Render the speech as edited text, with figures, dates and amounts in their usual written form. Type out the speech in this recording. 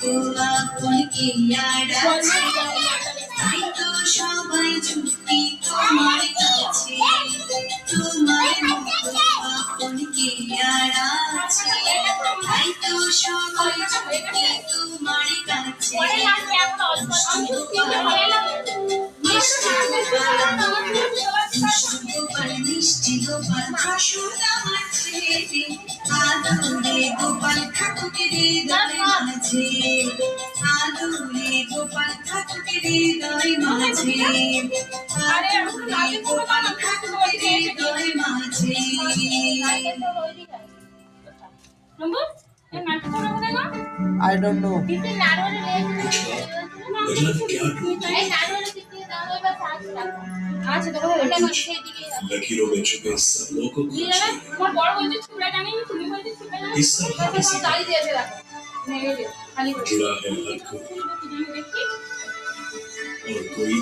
তো আপন কি আর আছে তাই তো সবাই ছুটি তোমার কাছে তোমার মতো আপন কি আর আছে তাই তো সবাই ছুটি তোমার কাছে মিষ্টি গোপাল রসুন আমার ছেলে আদরে গোপাল ঠাকুরের হৃদয় মাঝে আদরে গোপাল ঠাকুরের হৃদয় মাঝে আদরে গোপাল ঠাকুরের হৃদয় মাঝে I don't know. लकीरों में छुपे सपनों को जुड़ा है हर कोई और कोई